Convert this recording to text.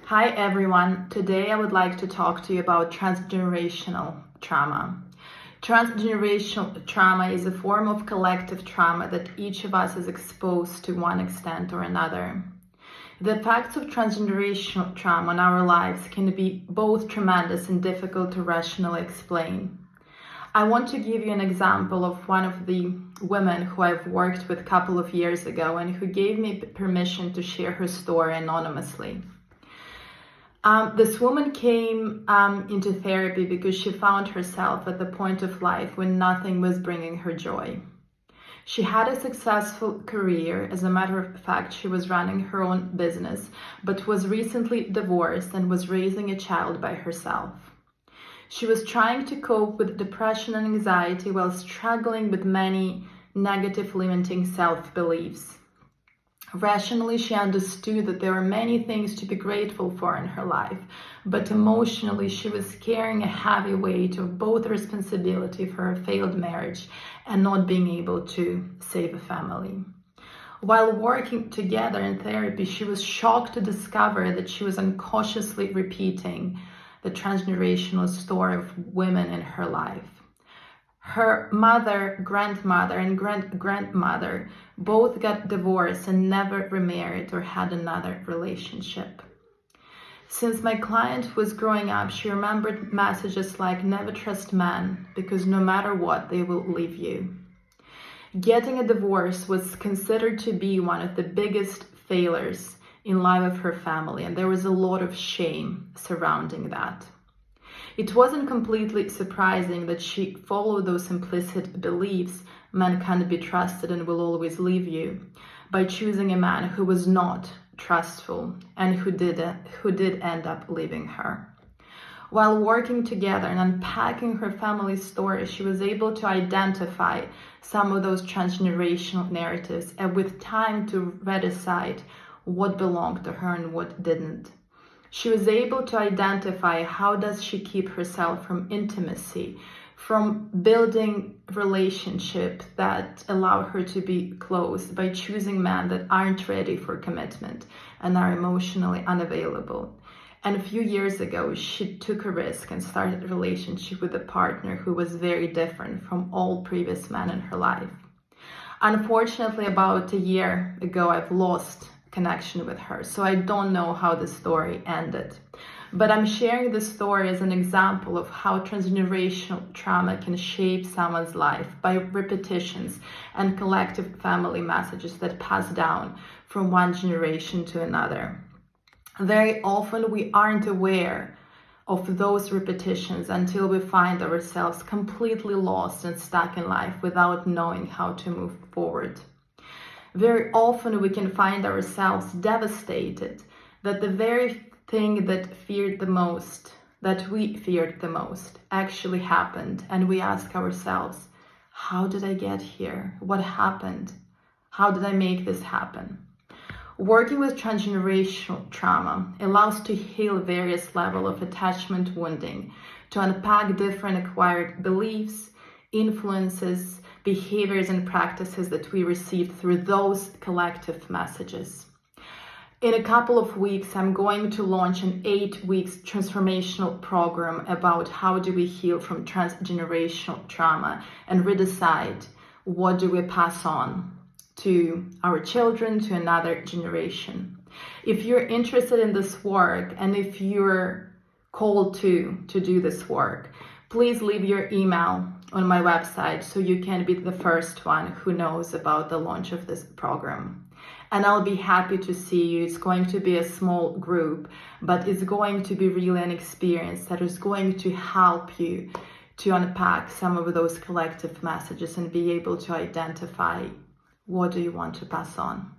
Hi everyone, today I would like to talk to you about transgenerational trauma. Transgenerational trauma is a form of collective trauma that each of us is exposed to one extent or another. The effects of transgenerational trauma on our lives can be both tremendous and difficult to rationally explain. I want to give you an example of one of the women who I've worked with a couple of years ago and who gave me permission to share her story anonymously. This woman came into therapy because she found herself at the point of life when nothing was bringing her joy. She had a successful career. As a matter of fact, she was running her own business, but was recently divorced and was raising a child by herself. She was trying to cope with depression and anxiety while struggling with many negative limiting self-beliefs. Rationally, she understood that there were many things to be grateful for in her life, but emotionally, she was carrying a heavy weight of both responsibility for her failed marriage and not being able to save a family. While working together in therapy, she was shocked to discover that she was unconsciously repeating the transgenerational story of women in her life. Her mother, grandmother, and great-grandmother both got divorced and never remarried or had another relationship. Since my client was growing up, she remembered messages like never trust men because no matter what, they will leave you. Getting a divorce was considered to be one of the biggest failures in life of her family, and there was a lot of shame surrounding that. It wasn't completely surprising that she followed those implicit beliefs, men can't be trusted and will always leave you, by choosing a man who was not trustful and who did end up leaving her. While working together and unpacking her family story, she was able to identify some of those transgenerational narratives and with time to decide what belonged to her and what didn't. She was able to identify how does she keep herself from intimacy, from building relationships that allow her to be close by choosing men that aren't ready for commitment and are emotionally unavailable. And a few years ago, she took a risk and started a relationship with a partner who was very different from all previous men in her life. Unfortunately, about a year ago, I've lost connection with her, so I don't know how the story ended. But I'm sharing this story as an example of how transgenerational trauma can shape someone's life by repetitions and collective family messages that pass down from one generation to another. Very often we aren't aware of those repetitions until we find ourselves completely lost and stuck in life without knowing how to move forward. Very often we can find ourselves devastated that the very thing that we feared the most actually happened, and we ask ourselves, how did I get here? What happened? How did I make this happen? Working with transgenerational trauma allows to heal various levels of attachment wounding, to unpack different acquired beliefs, influences, behaviors and practices that we received through those collective messages. In a couple of weeks, I'm going to launch an 8-week transformational program about how do we heal from transgenerational trauma and redecide what do we pass on to our children, to another generation. If you're interested in this work and if you're called to do this work, please leave your email on my website so you can be the first one who knows about the launch of this program. And I'll be happy to see you. It's going to be a small group, but it's going to be really an experience that is going to help you to unpack some of those collective messages and be able to identify what do you want to pass on.